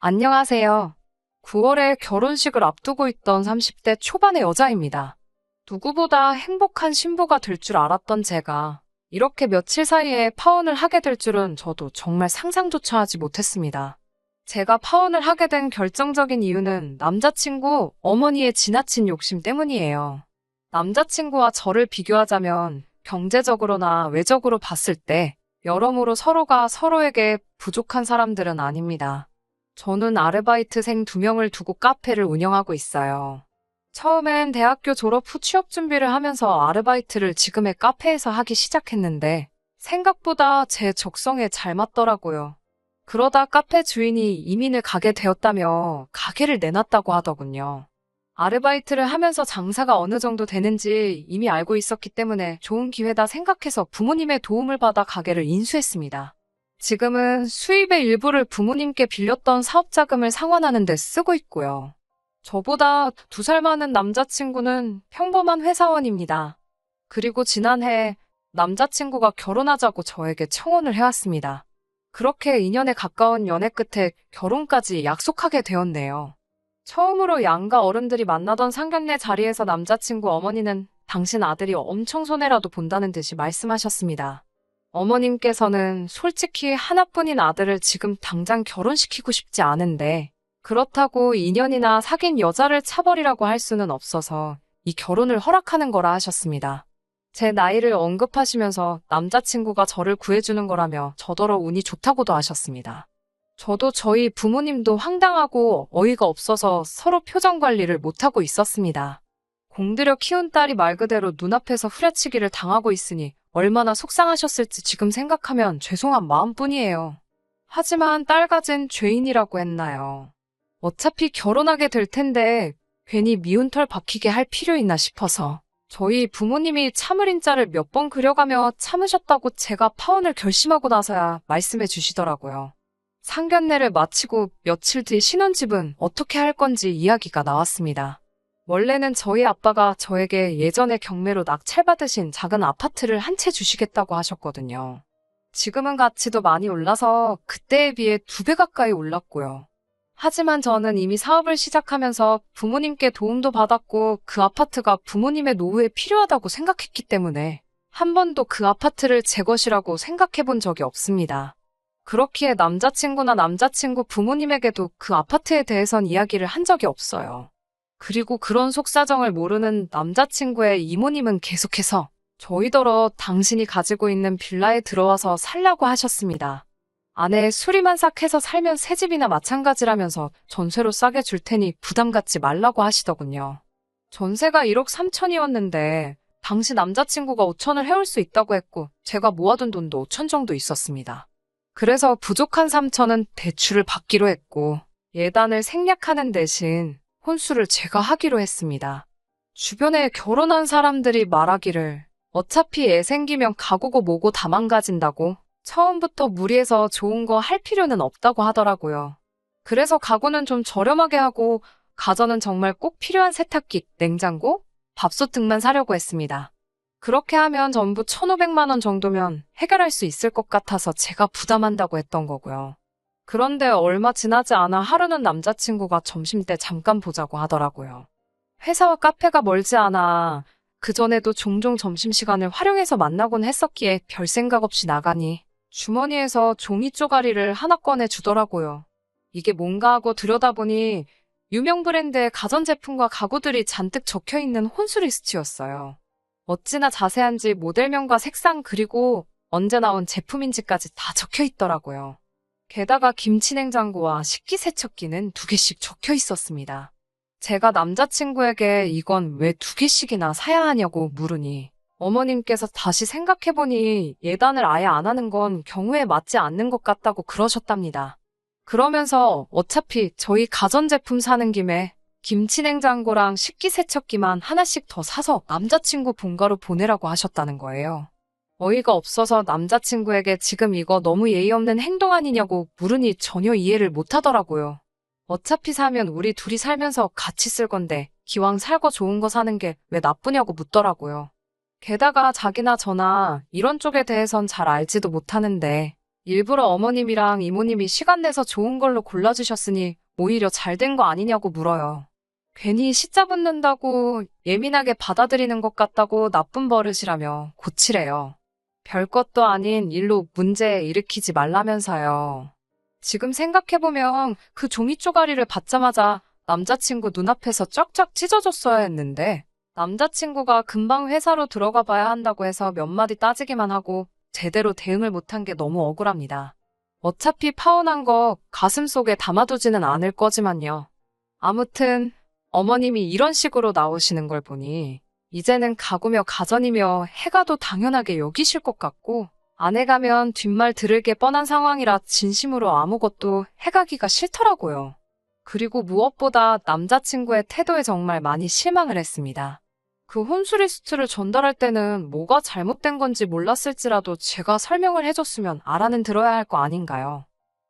안녕하세요. 9월에 결혼식을 앞두고 있던 30대 초반의 여자입니다. 누구보다 행복한 신부가 될 줄 알았던 제가 이렇게 며칠 사이에 파혼을 하게 될 줄은 저도 정말 상상조차 하지 못했습니다. 제가 파혼을 하게 된 결정적인 이유는 남자친구 어머니의 지나친 욕심 때문이에요. 남자친구와 저를 비교하자면 경제적으로나 외적으로 봤을 때 여러모로 서로가 서로에게 부족한 사람들은 아닙니다. 저는 아르바이트생 2명을 두고 카페를 운영하고 있어요. 처음엔 대학교 졸업 후 취업 준비를 하면서 아르바이트를 지금의 카페에서 하기 시작했는데 생각보다 제 적성에 잘 맞더라고요. 그러다 카페 주인이 이민을 가게 되었다며 가게를 내놨다고 하더군요. 아르바이트를 하면서 장사가 어느 정도 되는지 이미 알고 있었기 때문에 좋은 기회다 생각해서 부모님의 도움을 받아 가게를 인수했습니다. 지금은 수입의 일부를 부모님께 빌렸던 사업 자금을 상환하는 데 쓰고 있고요. 저보다 2살 많은 남자친구는 평범한 회사원입니다. 그리고 지난해 남자친구가 결혼하자고 저에게 청혼을 해왔습니다. 그렇게 2년에 가까운 연애 끝에 결혼까지 약속하게 되었네요. 처음으로 양가 어른들이 만나던 상견례 자리에서 남자친구 어머니는 당신 아들이 엄청 손해라도 본다는 듯이 말씀하셨습니다. 어머님께서는 솔직히 하나뿐인 아들을 지금 당장 결혼시키고 싶지 않은데 그렇다고 2년이나 사귄 여자를 차버리라고 할 수는 없어서 이 결혼을 허락하는 거라 하셨습니다. 제 나이를 언급하시면서 남자친구가 저를 구해주는 거라며 저더러 운이 좋다고도 하셨습니다. 저도 저희 부모님도 황당하고 어이가 없어서 서로 표정 관리를 못하고 있었습니다. 공들여 키운 딸이 말 그대로 눈앞에서 후려치기를 당하고 있으니 얼마나 속상하셨을지 지금 생각하면 죄송한 마음뿐이에요. 하지만 딸 가진 죄인이라고 했나요? 어차피 결혼하게 될 텐데 괜히 미운 털 박히게 할 필요 있나 싶어서 저희 부모님이 참을 인자를 몇 번 그려가며 참으셨다고 제가 파혼을 결심하고 나서야 말씀해 주시더라고요. 상견례를 마치고 며칠 뒤 신혼집은 어떻게 할 건지 이야기가 나왔습니다. 원래는 저희 아빠가 저에게 예전에 경매로 낙찰받으신 작은 아파트를 한 채 주시겠다고 하셨거든요. 지금은 가치도 많이 올라서 그때에 비해 2배 가까이 올랐고요. 하지만 저는 이미 사업을 시작하면서 부모님께 도움도 받았고 그 아파트가 부모님의 노후에 필요하다고 생각했기 때문에 한 번도 그 아파트를 제 것이라고 생각해 본 적이 없습니다. 그렇기에 남자친구나 남자친구 부모님에게도 그 아파트에 대해선 이야기를 한 적이 없어요. 그리고 그런 속사정을 모르는 남자친구의 이모님은 계속해서 저희더러 당신이 가지고 있는 빌라에 들어와서 살라고 하셨습니다. 아내의 수리만삭해서 살면 새 집이나 마찬가지라면서 전세로 싸게 줄 테니 부담 갖지 말라고 하시더군요. 전세가 1억 3천이었는데 당시 남자친구가 5천을 해올 수 있다고 했고 제가 모아둔 돈도 5천 정도 있었습니다. 그래서 부족한 3천은 대출을 받기로 했고 예단을 생략하는 대신 혼수를 제가 하기로 했습니다. 주변에 결혼한 사람들이 말하기를 어차피 애 생기면 가구고 뭐고 다 망가진다고 처음부터 무리해서 좋은 거 할 필요는 없다고 하더라고요. 그래서 가구는 좀 저렴하게 하고 가전은 정말 꼭 필요한 세탁기, 냉장고, 밥솥 등만 사려고 했습니다. 그렇게 하면 전부 1,500만 원 정도면 해결할 수 있을 것 같아서 제가 부담한다고 했던 거고요. 그런데 얼마 지나지 않아 하루는 남자친구가 점심때 잠깐 보자고 하더라고요. 회사와 카페가 멀지 않아 그전에도 종종 점심시간을 활용해서 만나곤 했었기에 별 생각 없이 나가니 주머니에서 종이 쪼가리를 하나 꺼내 주더라고요. 이게 뭔가 하고 들여다보니 유명 브랜드의 가전제품과 가구들이 잔뜩 적혀있는 혼수 리스트였어요. 어찌나 자세한지 모델명과 색상 그리고 언제 나온 제품인지까지 다 적혀있더라고요. 게다가 김치냉장고와 식기세척기는 2개씩 적혀 있었습니다. 제가 남자친구에게 이건 왜 2개씩이나 사야 하냐고 물으니 어머님께서 다시 생각해보니 예단을 아예 안 하는 건 경우에 맞지 않는 것 같다고 그러셨답니다. 그러면서 어차피 저희 가전제품 사는 김에 김치냉장고랑 식기세척기만 하나씩 더 사서 남자친구 본가로 보내라고 하셨다는 거예요. 어이가 없어서 남자친구에게 지금 이거 너무 예의 없는 행동 아니냐고 물으니 전혀 이해를 못하더라고요. 어차피 사면 우리 둘이 살면서 같이 쓸 건데 기왕 살 거 좋은 거 사는 게 왜 나쁘냐고 묻더라고요. 게다가 자기나 저나 이런 쪽에 대해선 잘 알지도 못하는데 일부러 어머님이랑 이모님이 시간 내서 좋은 걸로 골라주셨으니 오히려 잘 된 거 아니냐고 물어요. 괜히 시자 붙는다고 예민하게 받아들이는 것 같다고 나쁜 버릇이라며 고치래요. 별것도 아닌 일로 문제 일으키지 말라면서요. 지금 생각해보면 그 종이 쪼가리를 받자마자 남자친구 눈앞에서 쫙쫙 찢어졌어야 했는데 남자친구가 금방 회사로 들어가 봐야 한다고 해서 몇 마디 따지기만 하고 제대로 대응을 못한 게 너무 억울합니다. 어차피 파혼한 거 가슴속에 담아두지는 않을 거지만요. 아무튼 어머님이 이런 식으로 나오시는 걸 보니 이제는 가구며 가전이며 해가도 당연하게 여기실 것 같고 아내 가면 뒷말 들을 게 뻔한 상황이라 진심으로 아무것도 해가기가 싫더라고요. 그리고 무엇보다 남자친구의 태도에 정말 많이 실망을 했습니다. 그 혼수 리스트를 전달할 때는 뭐가 잘못된 건지 몰랐을지라도 제가 설명을 해줬으면 알아는 들어야 할 거 아닌가요?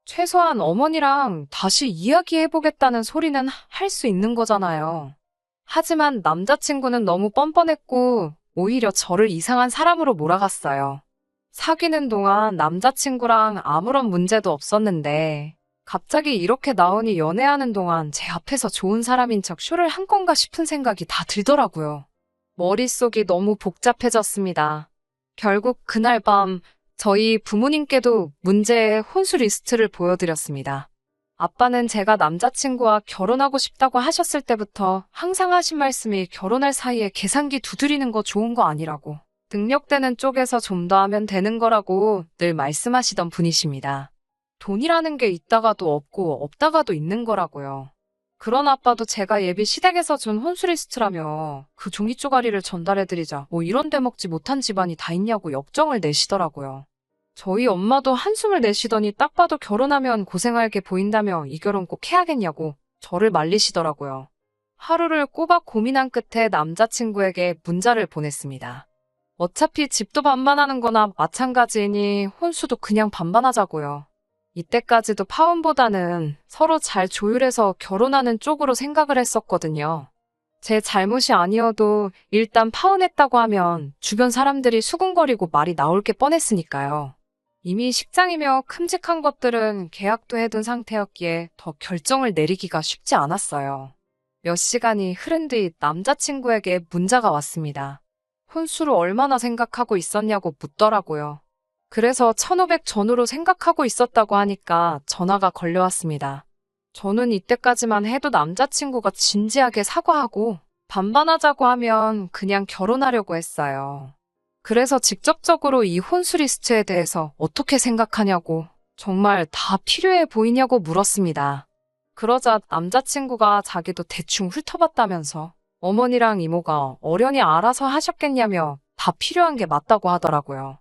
최소한 어머니랑 다시 이야기해보겠다는 소리는 할 수 있는 거잖아요. 하지만 남자친구는 너무 뻔뻔했고 오히려 저를 이상한 사람으로 몰아갔어요. 사귀는 동안 남자친구랑 아무런 문제도 없었는데 갑자기 이렇게 나오니 연애하는 동안 제 앞에서 좋은 사람인 척 쇼를 한 건가 싶은 생각이 다 들더라고요. 머릿속이 너무 복잡해졌습니다. 결국 그날 밤 저희 부모님께도 문제의 혼수 리스트를 보여드렸습니다. 아빠는 제가 남자친구와 결혼하고 싶다고 하셨을 때부터 항상 하신 말씀이 결혼할 사이에 계산기 두드리는 거 좋은 거 아니라고, 능력되는 쪽에서 좀 더 하면 되는 거라고 늘 말씀하시던 분이십니다. 돈이라는 게 있다가도 없고 없다가도 있는 거라고요. 그런 아빠도 제가 예비 시댁에서 준 혼수 리스트라며 그 종이 쪼가리를 전달해드리자 뭐 이런 되먹지 못한 집안이 다 있냐고 역정을 내시더라고요. 저희 엄마도 한숨을 내쉬더니 딱 봐도 결혼하면 고생할 게 보인다며 이 결혼 꼭 해야겠냐고 저를 말리시더라고요. 하루를 꼬박 고민한 끝에 남자친구에게 문자를 보냈습니다. 어차피 집도 반반하는 거나 마찬가지이니 혼수도 그냥 반반하자고요. 이때까지도 파혼보다는 서로 잘 조율해서 결혼하는 쪽으로 생각을 했었거든요. 제 잘못이 아니어도 일단 파혼했다고 하면 주변 사람들이 수군거리고 말이 나올 게 뻔했으니까요. 이미 식장이며 큼직한 것들은 계약도 해둔 상태였기에 더 결정을 내리기가 쉽지 않았어요. 몇 시간이 흐른 뒤 남자친구에게 문자가 왔습니다. 혼수를 얼마나 생각하고 있었냐고 묻더라고요. 그래서 1500 전후로 생각하고 있었다고 하니까 전화가 걸려왔습니다. 저는 이때까지만 해도 남자친구가 진지하게 사과하고 반반하자고 하면 그냥 결혼하려고 했어요. 그래서 직접적으로 이 혼수 리스트에 대해서 어떻게 생각하냐고, 정말 다 필요해 보이냐고 물었습니다. 그러자 남자친구가 자기도 대충 훑어봤다면서 어머니랑 이모가 어련히 알아서 하셨겠냐며 다 필요한 게 맞다고 하더라고요.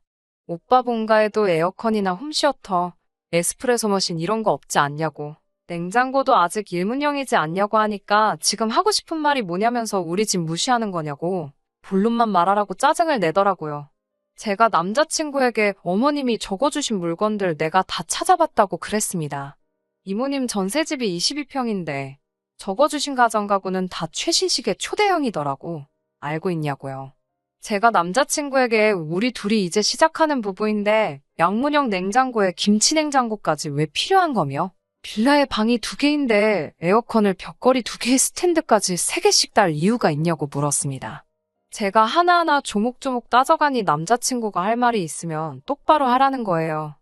오빠 본가에도 에어컨이나 홈시어터, 에스프레소 머신 이런 거 없지 않냐고, 냉장고도 아직 일문형이지 않냐고 하니까 지금 하고 싶은 말이 뭐냐면서 우리 집 무시하는 거냐고 본론만 말하라고 짜증을 내더라고요. 제가 남자친구에게 어머님이 적어주신 물건들 내가 다 찾아봤다고 그랬습니다. 이모님 전셋집이 22평인데 적어주신 가전가구는 다 최신식의 초대형이더라고. 알고 있냐고요. 제가 남자친구에게 우리 둘이 이제 시작하는 부부인데 양문형 냉장고에 김치 냉장고까지 왜 필요한 거며? 빌라에 방이 2개인데 에어컨을 벽걸이 2개의 스탠드까지 3개씩 달 이유가 있냐고 물었습니다. 제가 하나하나 조목조목 따져가니 남자친구가 할 말이 있으면 똑바로 하라는 거예요.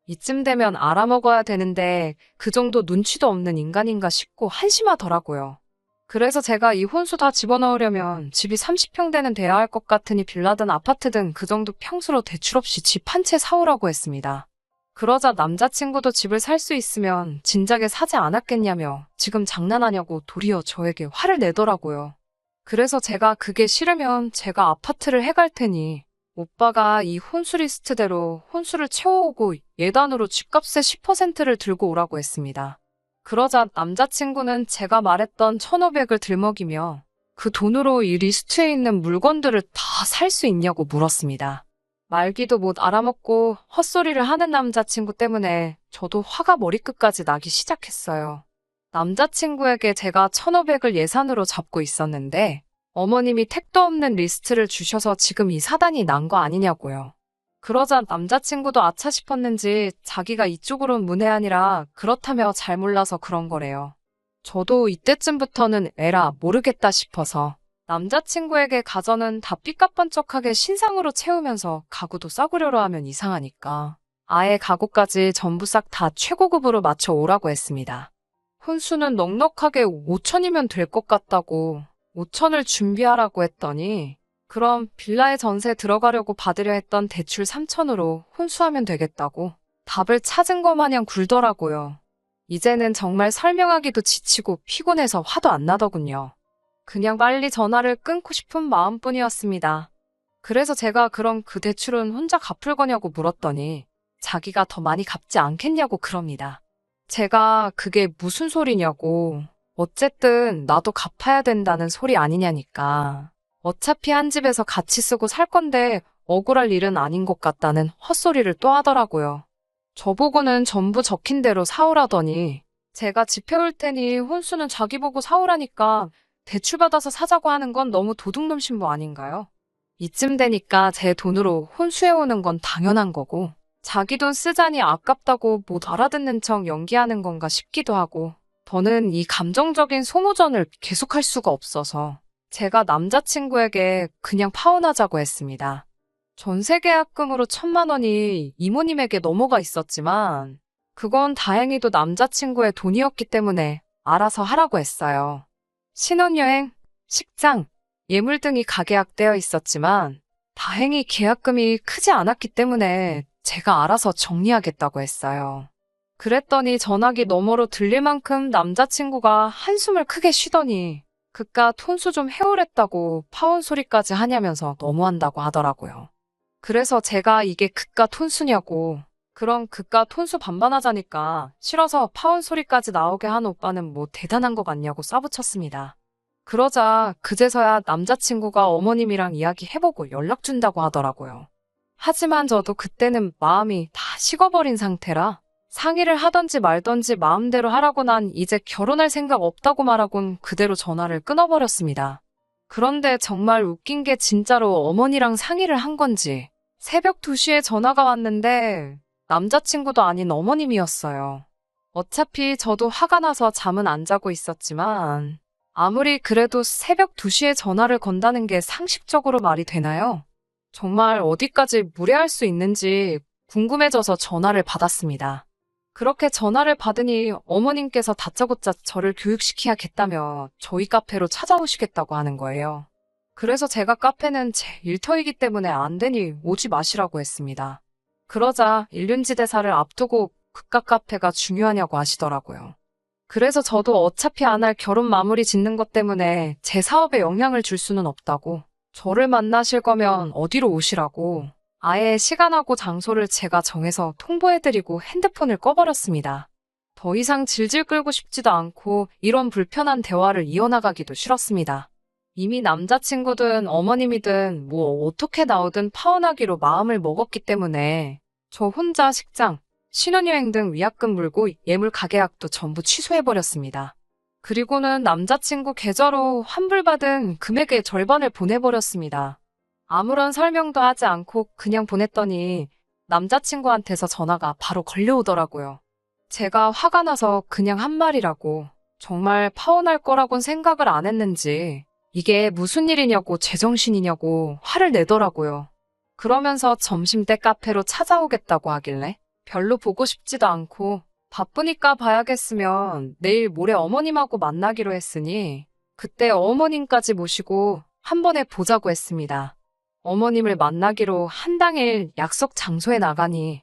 이쯤 되면 알아먹어야 되는데 그 정도 눈치도 없는 인간인가 싶고 한심하더라고요. 그래서 제가 이 혼수 다 집어넣으려면 집이 30평대는 돼야 할 것 같으니 빌라든 아파트든 그 정도 평수로 대출 없이 집 한 채 사오라고 했습니다. 그러자 남자친구도 집을 살 수 있으면 진작에 사지 않았겠냐며 지금 장난하냐고 도리어 저에게 화를 내더라고요. 그래서 제가 그게 싫으면 제가 아파트를 해갈 테니 오빠가 이 혼수 리스트대로 혼수를 채워오고 예단으로 집값의 10%를 들고 오라고 했습니다. 그러자 남자친구는 제가 말했던 1500을 들먹이며 그 돈으로 이 리스트에 있는 물건들을 다 살 수 있냐고 물었습니다. 말기도 못 알아먹고 헛소리를 하는 남자친구 때문에 저도 화가 머리끝까지 나기 시작했어요. 남자친구에게 제가 1500을 예산으로 잡고 있었는데 어머님이 택도 없는 리스트를 주셔서 지금 이 사단이 난 거 아니냐고요. 그러자 남자친구도 아차 싶었는지 자기가 이쪽으로는 문외한이라 그렇다며 잘 몰라서 그런 거래요. 저도 이때쯤부터는 에라 모르겠다 싶어서 남자친구에게 가전은 다 삐까뻔쩍하게 신상으로 채우면서 가구도 싸구려로 하면 이상하니까 아예 가구까지 전부 싹 다 최고급으로 맞춰 오라고 했습니다. 혼수는 넉넉하게 5천이면 될 것 같다고 5천을 준비하라고 했더니 그럼 빌라에 전세 들어가려고 받으려 했던 대출 3천으로 혼수하면 되겠다고 답을 찾은 것 마냥 굴더라고요. 이제는 정말 설명하기도 지치고 피곤해서 화도 안 나더군요. 그냥 빨리 전화를 끊고 싶은 마음뿐이었습니다. 그래서 제가 그럼 그 대출은 혼자 갚을 거냐고 물었더니 자기가 더 많이 갚지 않겠냐고 그럽니다. 제가 그게 무슨 소리냐고. 어쨌든 나도 갚아야 된다는 소리 아니냐니까. 어차피 한 집에서 같이 쓰고 살 건데 억울할 일은 아닌 것 같다는 헛소리를 또 하더라고요. 저보고는 전부 적힌 대로 사오라더니 제가 지펴올 테니 혼수는 자기 보고 사오라니까 대출받아서 사자고 하는 건 너무 도둑놈 신부 아닌가요? 이쯤 되니까 제 돈으로 혼수해오는 건 당연한 거고 자기 돈 쓰자니 아깝다고 못 알아듣는 척 연기하는 건가 싶기도 하고 저는 이 감정적인 소모전을 계속할 수가 없어서 제가 남자친구에게 그냥 파혼하자고 했습니다. 전세 계약금으로 1,000만 원이 이모님에게 넘어가 있었지만 그건 다행히도 남자친구의 돈이었기 때문에 알아서 하라고 했어요. 신혼여행, 식장, 예물 등이 가계약되어 있었지만 다행히 계약금이 크지 않았기 때문에 제가 알아서 정리하겠다고 했어요. 그랬더니 전화기 너머로 들릴 만큼 남자친구가 한숨을 크게 쉬더니 그깟 혼수 좀 해오랬다고 파혼 소리까지 하냐면서 너무한다고 하더라고요. 그래서 제가 이게 그깟 혼수냐고 그럼 그깟 혼수 반반하자니까 싫어서 파혼 소리까지 나오게 한 오빠는 뭐 대단한 거 같냐고 싸붙였습니다. 그러자 그제서야 남자친구가 어머님이랑 이야기해보고 연락 준다고 하더라고요. 하지만 저도 그때는 마음이 다 식어버린 상태라 상의를 하던지 말던지 마음대로 하라고 난 이제 결혼할 생각 없다고 말하곤 그대로 전화를 끊어버렸습니다. 그런데 정말 웃긴 게 진짜로 어머니랑 상의를 한 건지 새벽 2시에 전화가 왔는데 남자친구도 아닌 어머님이었어요. 어차피 저도 화가 나서 잠은 안 자고 있었지만 아무리 그래도 새벽 2시에 전화를 건다는 게 상식적으로 말이 되나요? 정말 어디까지 무례할 수 있는지 궁금해져서 전화를 받았습니다. 그렇게 전화를 받으니 어머님께서 다짜고짜 저를 교육시켜야겠다며 저희 카페로 찾아오시겠다고 하는 거예요. 그래서 제가 카페는 제 일터이기 때문에 안 되니 오지 마시라고 했습니다. 그러자 일륜지대사를 앞두고 그깟 카페가 중요하냐고 하시더라고요. 그래서 저도 어차피 안 할 결혼 마무리 짓는 것 때문에 제 사업에 영향을 줄 수는 없다고 저를 만나실 거면 어디로 오시라고 아예 시간하고 장소를 제가 정해서 통보해드리고 핸드폰을 꺼버렸습니다. 더 이상 질질 끌고 싶지도 않고 이런 불편한 대화를 이어나가기도 싫었습니다. 이미 남자친구든 어머님이든 뭐 어떻게 나오든 파혼하기로 마음을 먹었기 때문에 저 혼자 식장, 신혼여행 등 위약금 물고 예물 가계약도 전부 취소해버렸습니다. 그리고는 남자친구 계좌로 환불받은 금액의 절반을 보내버렸습니다. 아무런 설명도 하지 않고 그냥 보냈더니 남자친구한테서 전화가 바로 걸려오더라고요. 제가 화가 나서 그냥 한 말이라고 정말 파혼할 거라곤 생각을 안 했는지 이게 무슨 일이냐고 제정신이냐고 화를 내더라고요. 그러면서 점심때 카페로 찾아오겠다고 하길래 별로 보고 싶지도 않고 바쁘니까 봐야겠으면 내일 모레 어머님하고 만나기로 했으니 그때 어머님까지 모시고 한 번에 보자고 했습니다. 어머님을 만나기로 한 당일 약속 장소에 나가니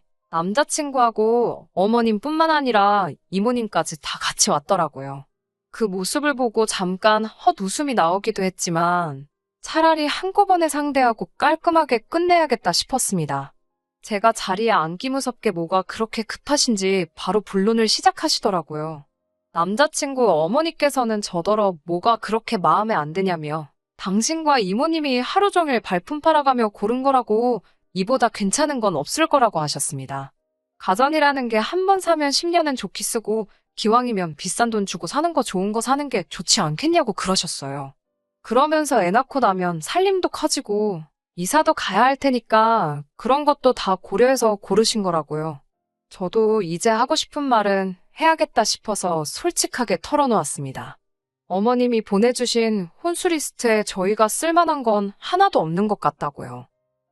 남자친구하고 어머님뿐만 아니라 이모님까지 다 같이 왔더라고요. 그 모습을 보고 잠깐 헛웃음이 나오기도 했지만 차라리 한꺼번에 상대하고 깔끔하게 끝내야겠다 싶었습니다. 제가 자리에 앉기 무섭게 뭐가 그렇게 급하신지 바로 본론을 시작하시더라고요. 남자친구 어머니께서는 저더러 뭐가 그렇게 마음에 안 드냐며 당신과 이모님이 하루 종일 발품 팔아가며 고른 거라고 이보다 괜찮은 건 없을 거라고 하셨습니다. 가전이라는 게 한 번 사면 10년은 좋게 쓰고 기왕이면 비싼 돈 주고 사는 거 좋은 거 사는 게 좋지 않겠냐고 그러셨어요. 그러면서 애 낳고 나면 살림도 커지고 이사도 가야 할 테니까 그런 것도 다 고려해서 고르신 거라고요. 저도 이제 하고 싶은 말은 해야겠다 싶어서 솔직하게 털어놓았습니다. 어머님이 보내주신 혼수 리스트에 저희가 쓸만한 건 하나도 없는 것 같다고요.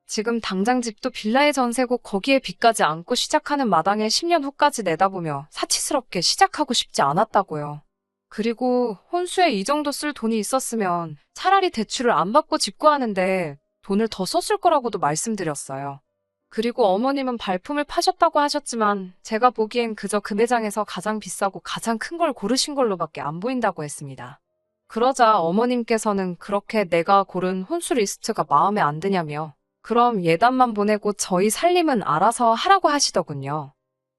지금 당장 집도 빌라에 전세고 거기에 빚까지 안고 시작하는 마당에 10년 후까지 내다보며 사치스럽게 시작하고 싶지 않았다고요. 그리고 혼수에 이 정도 쓸 돈이 있었으면 차라리 대출을 안 받고 집고 하는데 돈을 더 썼을 거라고도 말씀드렸어요. 그리고 어머님은 발품을 파셨다고 하셨지만 제가 보기엔 그저 그 매장에서 가장 비싸고 가장 큰 걸 고르신 걸로밖에 안 보인다고 했습니다. 그러자 어머님께서는 그렇게 내가 고른 혼수 리스트가 마음에 안 드냐며 그럼 예단만 보내고 저희 살림은 알아서 하라고 하시더군요.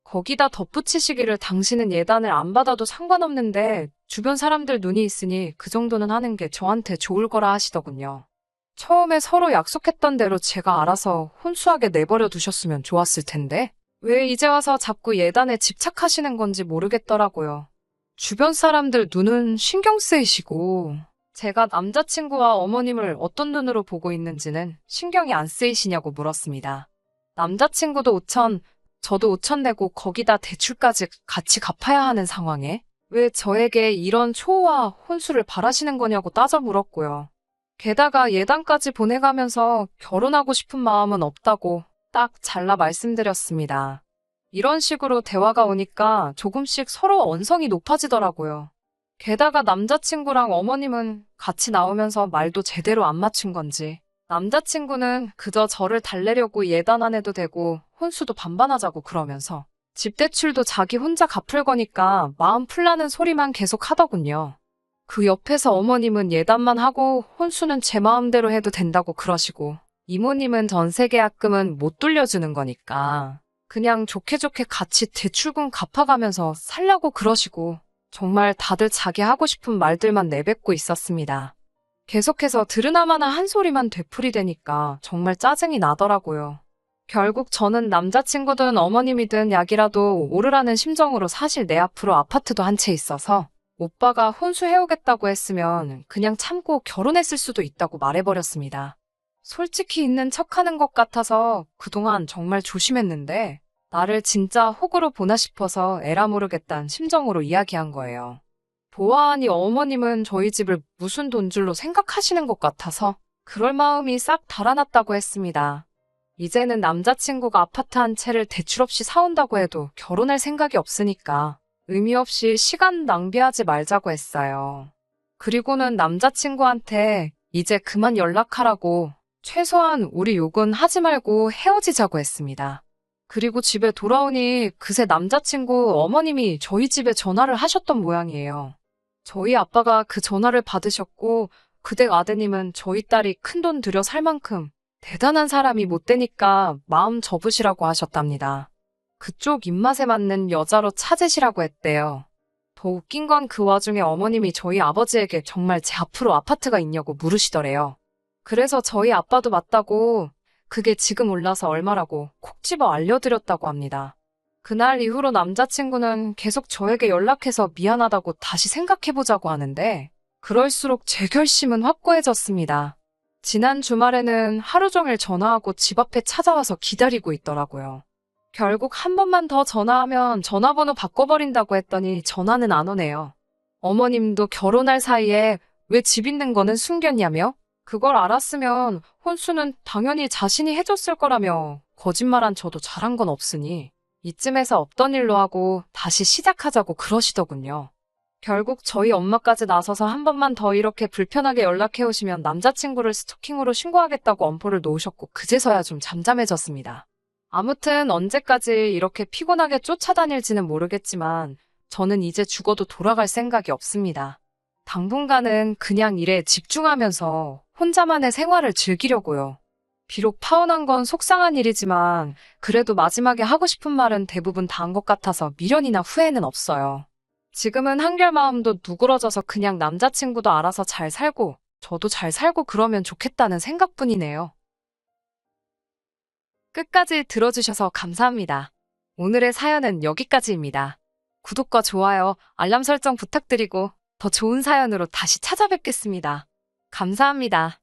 거기다 덧붙이시기를 당신은 예단을 안 받아도 상관없는데 주변 사람들 눈이 있으니 그 정도는 하는 게 저한테 좋을 거라 하시더군요. 처음에 서로 약속했던 대로 제가 알아서 혼수하게 내버려 두셨으면 좋았을 텐데 왜 이제 와서 자꾸 예단에 집착하시는 건지 모르겠더라고요. 주변 사람들 눈은 신경 쓰이시고 제가 남자친구와 어머님을 어떤 눈으로 보고 있는지는 신경이 안 쓰이시냐고 물었습니다. 남자친구도 5천, 저도 5천 내고 거기다 대출까지 같이 갚아야 하는 상황에 왜 저에게 이런 초호화 혼수를 바라시는 거냐고 따져 물었고요. 게다가 예단까지 보내가면서 결혼하고 싶은 마음은 없다고 딱 잘라 말씀드렸습니다. 이런 식으로 대화가 오니까 조금씩 서로 언성이 높아지더라고요. 게다가 남자친구랑 어머님은 같이 나오면서 말도 제대로 안 맞춘 건지 남자친구는 그저 저를 달래려고 예단 안 해도 되고 혼수도 반반하자고 그러면서 집 대출도 자기 혼자 갚을 거니까 마음 풀라는 소리만 계속 하더군요. 그 옆에서 어머님은 예단만 하고 혼수는 제 마음대로 해도 된다고 그러시고 이모님은 전세 계약금은 못 돌려주는 거니까 그냥 좋게 좋게 같이 대출금 갚아가면서 살라고 그러시고 정말 다들 자기 하고 싶은 말들만 내뱉고 있었습니다. 계속해서 들으나마나 한 소리만 되풀이되니까 정말 짜증이 나더라고요. 결국 저는 남자친구든 어머님이든 약이라도 오르라는 심정으로 사실 내 앞으로 아파트도 한 채 있어서 오빠가 혼수해오겠다고 했으면 그냥 참고 결혼했을 수도 있다고 말해버렸습니다. 솔직히 있는 척하는 것 같아서 그동안 정말 조심했는데 나를 진짜 호구로 보나 싶어서 에라 모르겠다는 심정으로 이야기한 거예요. 보아하니 어머님은 저희 집을 무슨 돈줄로 생각하시는 것 같아서 그럴 마음이 싹 달아났다고 했습니다. 이제는 남자친구가 아파트 한 채를 대출 없이 사온다고 해도 결혼할 생각이 없으니까 의미 없이 시간 낭비하지 말자고 했어요. 그리고는 남자친구한테 이제 그만 연락하라고 최소한 우리 욕은 하지 말고 헤어지자고 했습니다. 그리고 집에 돌아오니 그새 남자친구 어머님이 저희 집에 전화를 하셨던 모양이에요. 저희 아빠가 그 전화를 받으셨고 그댁 아드님은 저희 딸이 큰돈 들여 살 만큼 대단한 사람이 못 되니까 마음 접으시라고 하셨답니다. 그쪽 입맛에 맞는 여자로 찾으시라고 했대요. 더 웃긴 건 그 와중에 어머님이 저희 아버지에게 정말 제 앞으로 아파트가 있냐고 물으시더래요. 그래서 저희 아빠도 맞다고 그게 지금 올라서 얼마라고 콕 집어 알려드렸다고 합니다. 그날 이후로 남자친구는 계속 저에게 연락해서 미안하다고 다시 생각해보자고 하는데 그럴수록 제 결심은 확고해졌습니다. 지난 주말에는 하루 종일 전화하고 집 앞에 찾아와서 기다리고 있더라고요. 결국 한 번만 더 전화하면 전화번호 바꿔버린다고 했더니 전화는 안 오네요. 어머님도 결혼할 사이에 왜 집 있는 거는 숨겼냐며? 그걸 알았으면 혼수는 당연히 자신이 해줬을 거라며 거짓말한 저도 잘한 건 없으니 이쯤에서 없던 일로 하고 다시 시작하자고 그러시더군요. 결국 저희 엄마까지 나서서 한 번만 더 이렇게 불편하게 연락해 오시면 남자친구를 스토킹으로 신고하겠다고 엄포를 놓으셨고 그제서야 좀 잠잠해졌습니다. 아무튼 언제까지 이렇게 피곤하게 쫓아다닐지는 모르겠지만 저는 이제 죽어도 돌아갈 생각이 없습니다. 당분간은 그냥 일에 집중하면서 혼자만의 생활을 즐기려고요. 비록 파혼한 건 속상한 일이지만 그래도 마지막에 하고 싶은 말은 대부분 다 한 것 같아서 미련이나 후회는 없어요. 지금은 한결 마음도 누그러져서 그냥 남자친구도 알아서 잘 살고 저도 잘 살고 그러면 좋겠다는 생각뿐이네요. 끝까지 들어주셔서 감사합니다. 오늘의 사연은 여기까지입니다. 구독과 좋아요, 알람 설정 부탁드리고 더 좋은 사연으로 다시 찾아뵙겠습니다. 감사합니다.